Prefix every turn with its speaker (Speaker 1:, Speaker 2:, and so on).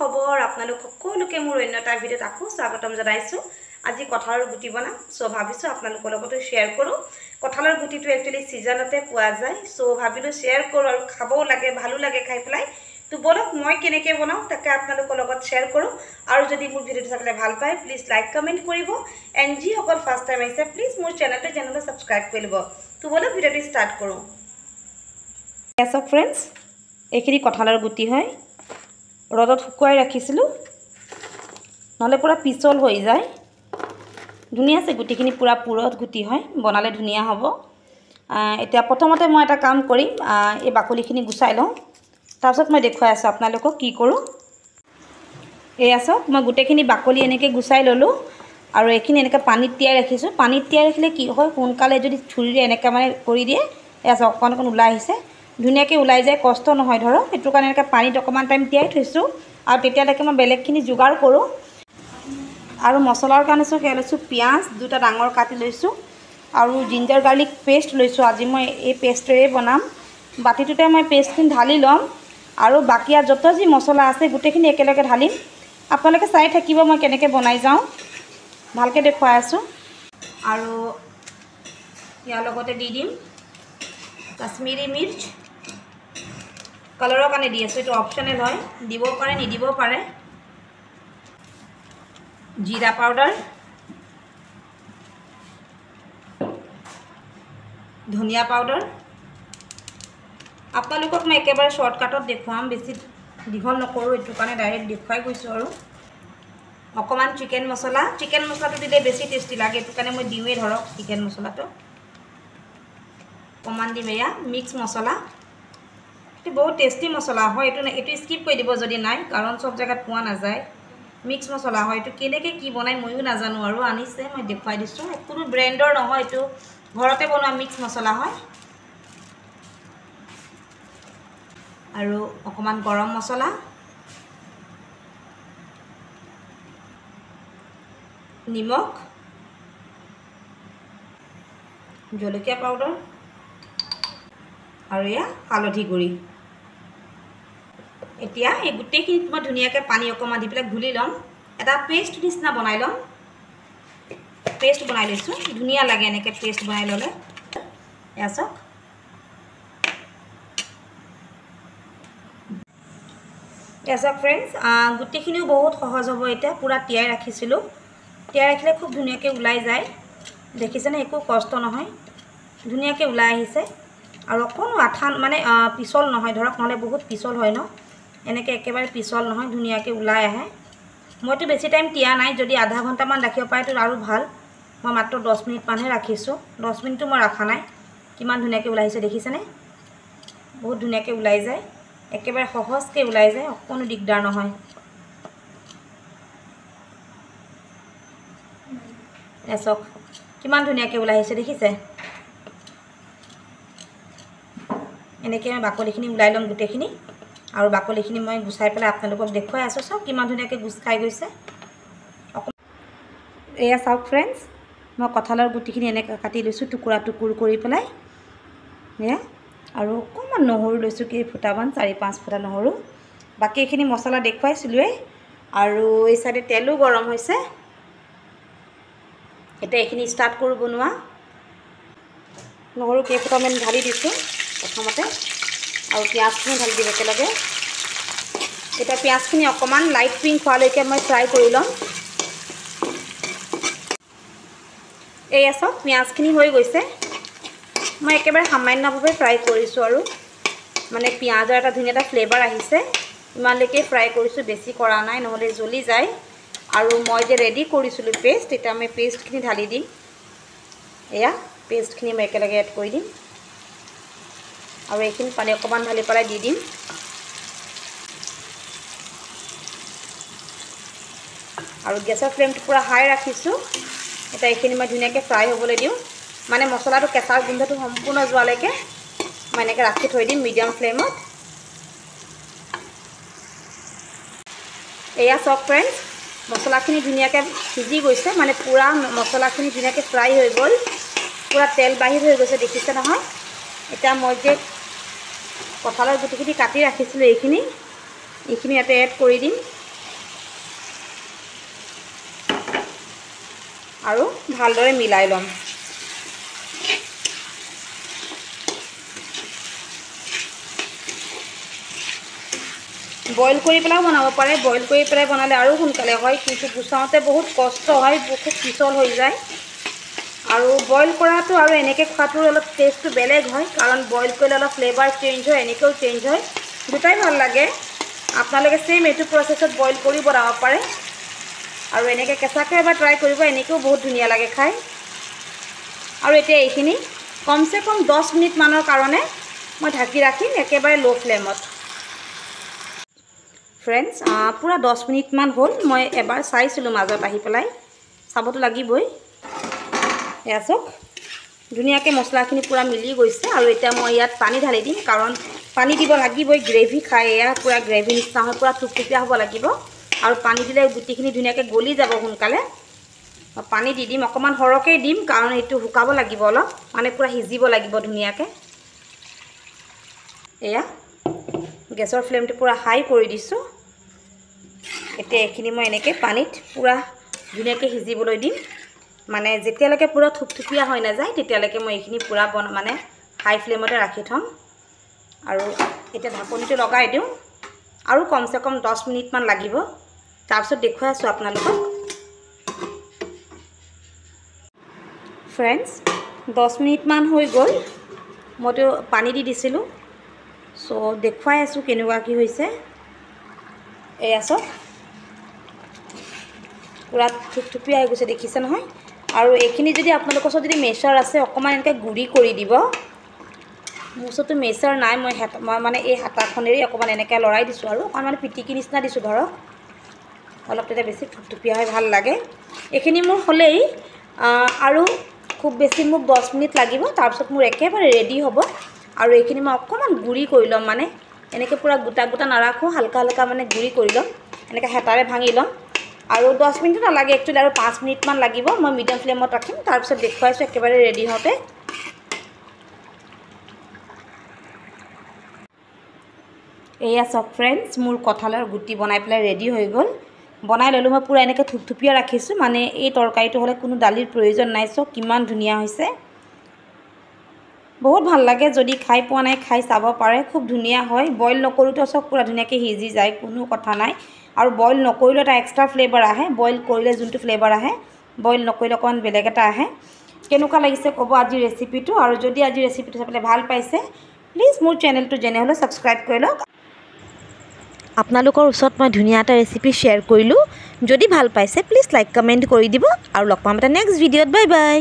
Speaker 1: খবৰ আপোনালোক সকলোকে মোৰ অন্য এটা ভিডিঅ'ত আকৌ স্বাগতম জনাইছো আজি কঁঠালৰ গুটি বনাম সো ভাবিছো আপোনালোকৰ লগত শেয়াৰ কৰো কঁঠালৰ গুটিটো একচুয়ালি সিজনতে পোৱা যায় সো ভাবিলো শেয়াৰ কৰো আৰু খাবও লাগে ভালো লাগে খাই পেলাই তো বলক মই কেনেকৈ বনাও তাকে আপোনালোকৰ লগত শেয়াৰ কৰো আৰু যদি মোৰ ভিডিঅ'টো চালে ভাল পায় প্লিজ লাইক কমেন্ট কৰিব এন্ড যি অকল ফাৰ্ষ্ট টাইম আহিছে প্লিজ মোৰ চেনেলটো সাবস্ক্ৰাইব কৰি লব তো বলক ভিডিঅ'টো ষ্টাৰ্ট কৰো এছ ফ্ৰেন্ডছ এইখিনি কঁঠালৰ গুটি হয় ৰদত শুকুৱাই ৰাখিছিলো নহলে পুৰা পিছল হৈ যায় ধুনিয়া আছে গুটিখিনি পুৰা পুৰত গুটি হয় বনালে ধুনিয়া হ'ব এতিয়া প্ৰথমতে মই এটা কাম কৰিম এই বাকলিখিনি গুছাই লওঁ তাৰপিছত মই দেখুৱাই আছো আপোনালোকক কি কৰো এই আছো মই গুটেখিনি বাকলি এনেকৈ গুছাই ললো আৰু এইখিনি এনেকৈ পানীত তিয়াই ৰাখিছো পানীত তিয়াই ৰাখিলে কি হয় সোনকালে যদি ছুৰীৰে এনেকৈ মানে কৰি দিয়ে এই আছো অকণ ওলাই আহিছে ধুনিয়াকৈ ওলাই যায় কষ্ট নহয় ধৰক এটো কাৰণে এনেকৈ পানীত অকমান টাইম তিয়াই থৈছো আৰু তেতিয়ালৈকে মই বেলেগখিনি যোগাৰ কৰো আৰু মছলাৰ কাৰণে লৈছো পিয়াজ দুটা ডাঙৰ কাটি লৈছো আৰু জিঞ্জাৰ গাৰ্লিক পেষ্ট লৈছো আজি মই এই পেষ্টৰে বনাম বাটিটোতে মই পেষ্টখিনি ঢালি লম আৰু বাকি যত যি মছলা আছে গুটেখিনি একেলগে ঢালিম আপোনালোকে চাই থাকিব মই কেনেকৈ বনাই যাওঁ ভালকৈ দেখুৱাই আছো আৰু ইয়াৰ লগতে দি দিম কাশ্মীৰী মিৰ্চ কালাৰৰ কাৰণে দি আছো এটো অপচনেল হয় দিব পাৰে নিদিব পাৰে जीरा पाउडर धनिया पाउडर आपलोक मैं एकेबारे शॉर्टकाट देखुवाम बेसि दीघल नकरो एटु काने डायरेक्ट देखुवाई गइसो आरो अकमान चिकेन मसला दिले बेसि टेस्टी लागे एटु काने मैं दिवे धरक चिकेन मसलाটো अकमान दिम या मिक्स मसला एटु बहुत टेस्टी मसला হয় एटु स्किप কৰি দিব যদি নাই কাৰণ সব জায়গাত পোৱা না যায় मिक्स मसला है तो केनेके की बनाई मयो नाजानो आरो आनिसे मैं देखुवाई दिसो कोनो ब्रांडर নহয় तो घरते बनवा मिक्स मसला है आरो अकमान गरम मसला निमक जलकिया पाउडर आरो या हालधि गुड़ी এতিয়া এই গুটেখিনি মই ধুনিয়াকৈ পানী অকমান দি পেলাই ঘুলি লম এটা পেষ্ট নিচিনা বনাই লম পেষ্ট বনাই লৈছো ধুনিয়া লাগে এনেকৈ পেষ্ট বনাই ললে এসক ফ্ৰেন্ডছ গুটেখিনিও বহুত সহজ হ'ব এটা পুৰা তিয়াই ৰাখিছিলো তিয়াই ৰাখিলে খুব ধুনিয়াকৈ ওলাই যায় দেখিছেনে একো কষ্ট নহয় ধুনিয়াকৈ ওলাই আহিছে আৰু কোনো আঠা মানে পিছল নহয় ধৰক নহলে বহুত পিছল হয় ন এনেকে একেবাৰে পিছল নহয় ধুনিয়াকৈ ওলাই আহে মইতো বেছি টাইম তিয়া নাই যদি আধা ঘন্টা মান ৰাখিব পায় তো আৰু ভাল মই মাত্ৰ 10 মিনিট মানহে ৰাখিছো 10 মিনিটটো মই ৰাখা নাই কিমান ধুনিয়াকৈ ওলাইছে দেখিছেনে বহুত ধুনিয়াকৈ ওলাই যায় একেবাৰে সহজকৈ ওলাই যায় কোনো দিগদাৰ নহয় এসক কিমান ধুনিয়াকৈ ওলাই আহিছে দেখিছে এনেকৈ মই বাকলিখিনি ওলাই লম গুটেখিনি আৰু বাকলিখিনি মই গুছাই পেলাই আপোনালোকক দেখুৱাই আছো সব কিমান ধুনিয়াকৈ গুছ খাই গৈছে এয়া চাওক ফ্ৰেন্ডছ মই কঁঠালৰ গুটিখিনি এনেকৈ কাটি লৈছো টুকুৰা টুকুৰ কৰি পেলাই এয়া আৰু অকমান নহৰু লৈছো কি ফুটামান 4-5 ফুটা নহৰু বাকি এখিনি মছলা দেখুৱাইছিলুৱে আৰু এই সাইডে তেলো গৰম হৈছে এটা এখিনি স্টাৰ্ট কৰো বনোৱা নহৰু কে ফুটামান ঢালি দিছো প্ৰথমতে আৰু পিয়াজখিনি ঢালি দিব লাগে এটা পিয়াজখিনি অকমান লাইট পিংক হোৱালৈকে মই ফ্ৰাই কৰি লম এই আছে পিয়াজখিনি হৈ গৈছে মই একেবাৰে সামান্যভাৱে ফ্ৰাই কৰিছো আৰু মানে পিয়াজৰ এটা ধুনীয়া এটা ফ্লেভাৰ আহিছে ইমানলৈকে ফ্ৰাই কৰিছো বেছি কৰা নাই নহলে জ্বলি যায় আৰু মই যে ৰেডি কৰিছিলো পেষ্ট এটা মই পেষ্টখিনি ঢালি দিম এয়া পেষ্টখিনি মই একেলগে এড কৰি দিম আৰু এইখিনি পানী অকমান ঢালি পেলাই দি দিম আৰু গেছৰ ফ্লেমটো পুৰা হাই ৰাখিছো এটা এইখিনি মই ধুনীয়াকৈ ফ্ৰাই হ'বলৈ দিওঁ মানে মছলাটো কেঁচা গোন্ধটো সম্পূৰ্ণ যোৱালৈকে মই এনেকৈ ৰাখি থৈ দিম মিডিয়াম ফ্লেমত এয়া সব ফ্ৰেন্ডছ মছলাখিনি ধুনীয়াকৈ সিজি গৈছে মানে পুৰা মছলাখিনি ধুনীয়াকৈ ফ্ৰাই হৈ গ'ল পুৰা তেল বাহিৰ হৈ গৈছে দেখিছে নহয় এটা মই যে কঁঠালৰ গুটিখিনি কাটি ৰাখিছিলো এইখিনি ইয়াতে এড কৰি দিম আৰু ভালদৰে মিলাই ল'ম। বইল কৰি পেলাইও বনাব পাৰে, বইল কৰি পেলাই বনালে আৰু সোনকালে হয়, কিন্তু গুচাওঁতে বহুত কষ্ট হয়, বহুত পিছল হৈ যায়। আৰু বইল কৰাটো আৰু এনেকৈ খোৱাটো অলপ টেষ্টটো বেলেগ হয়, কাৰণ বইল কৰিলে অলপ ফ্লেভাৰ চেঞ্জ হয়, এনেকৈও চেঞ্জ হয়, দুটাই ভাল লাগে। আপোনালোকে সেম এইটো প্ৰচেছত বইল কৰি বনাব পাৰে, আৰু এনেকৈ কেঁচাকৈ এবাৰ ট্ৰাই কৰিব, এনেকৈও বহুত ধুনীয়া লাগে খাই। আৰু এতিয়া এইখিনি কমচে কম 10 মিনিটমানৰ কাৰণে মই ঢাকি ৰাখিম, একেবাৰে ল' ফ্লেমত। ফ্ৰেণ্ডছ, পূৰা 10 মিনিটমান হ'ল, মই এবাৰ চাইছিলোঁ মাজত আহি পেলাই, চাবতো লাগিবই। এয়া চাওক, ধুনীয়াকৈ মছলাখিনি পূৰা মিলি গৈছে। আৰু এতিয়া মই ইয়াত পানী ঢালি দিম, কাৰণ পানী দিব লাগিবই, গ্ৰেভি খাই এয়া পূৰা গ্ৰেভি নিচিনা হয়, পূৰা থুপথুপীয়া হ'ব লাগিব। আৰু পানী দিলে গুটিখিনি ধুনীয়াকৈ গলি যাব সোনকালে। পানী দি দিম, অকণমান সৰহকৈ দিম, কাৰণ এইটো শুকাব লাগিব অলপ, মানে পূৰা সিজিব লাগিব ধুনীয়াকৈ। এয়া গেছৰ ফ্লেমটো পূৰা হাই কৰি দিছোঁ। এতিয়া এইখিনি মই এনেকৈ পানীত পূৰা ধুনীয়াকৈ সিজিবলৈ দিম, মানে যেতিয়ালৈকে পূৰা থুপথুপীয়া হৈ নাযায় তেতিয়ালৈকে মই এইখিনি পূৰা মানে হাই ফ্লেমতে ৰাখি থ'ম। আৰু এতিয়া ঢাকনিটো লগাই দিওঁ, আৰু কমচে কম 10 মিনিটমান লাগিব, তাৰপিছত দেখুৱাই আছোঁ আপোনালোকক। ফ্ৰেণ্ডছ, 10 মিনিটমান হৈ গ'ল, মইতো পানী দি দিছিলোঁ, চ' দেখুৱাই আছোঁ কেনেকুৱা কি হৈছে। এয়া চাওক, পূৰা থুপথুপীয়া হৈ গৈছে, দেখিছে নহয়। আৰু এইখিনি যদি আপোনালোকৰ ওচৰত যদি মেচাৰ আছে, অকণমান এনেকৈ গুড়ি কৰি দিব। মোৰ ওচৰতো মেচাৰ নাই, মই মানে এই হাতাখনেৰেই অকণমান এনেকৈ লৰাই দিছোঁ, আৰু অকণমান পিটিকি নিচিনা দিছোঁ ধৰক, অলপ তেতিয়া বেছি থুপথুপীয়া হয়, ভাল লাগে। এইখিনি মোৰ হ'লেই, আৰু খুব বেছি মোক 10 মিনিট লাগিব, তাৰপিছত মোৰ একেবাৰে ৰেডি হ'ব। আৰু এইখিনি মই অকণমান গুড়ি কৰি ল'ম, মানে এনেকৈ পূৰা গোটা গোটা নাৰাখোঁ, হালকা হালকা মানে গুড়ি কৰি ল'ম, এনেকৈ হেতাৰে ভাঙি ল'ম। আৰু 10 মিনিটো নালাগে একচুৱেলি, আৰু 5 মিনিটমান লাগিব। মই মিডিয়াম ফ্লেমত ৰাখিম, তাৰপিছত দেখুৱাইছোঁ একেবাৰে ৰেডি হওঁতে। এয়া চাওক ফ্ৰেণ্ডছ, মোৰ কঁঠালৰ গুটি বনাই পেলাই ৰেডি হৈ গ'ল। বনাই ল'লোঁ, মই পূৰা এনেকৈ থুপথুপীয়া ৰাখিছোঁ, মানে এই তৰকাৰীটো হ'লে কোনো দালিৰ প্ৰয়োজন নাই। চাওক কিমান ধুনীয়া হৈছে, বহুত ভাল লাগে। যদি খাই পোৱা নাই, খাই চাব পাৰে, খুব ধুনীয়া হয়। বইল নকৰোঁতেও চাওক পূৰা ধুনীয়াকৈ সিজি যায়, কোনো কথা নাই। আৰু বইল নকৰিলেও এটা এক্সট্ৰা ফ্লেভাৰ আহে, বইল কৰিলে যোনটো ফ্লেভাৰ আহে, বইল নকৰিলে অকণমান বেলেগ এটা আহে। কেনেকুৱা লাগিছে ক'ব আজিৰ ৰেচিপিটো, আৰু যদি আজি ৰেচিপিটো চাই পেলাই ভাল পাইছে, প্লিজ মোৰ চেনেলটো যেনেহ'লে ছাবস্ক্ৰাইব কৰি লওক। আপোনালোকৰ ওচৰত মই ধুনীয়া এটা ৰেচিপি শ্বেয়াৰ কৰিলোঁ, যদি ভাল পাইছে প্লিজ লাইক কমেণ্ট কৰি দিব, আৰু লগ পাম এটা নেক্সট ভিডিঅ'ত। Bye bye.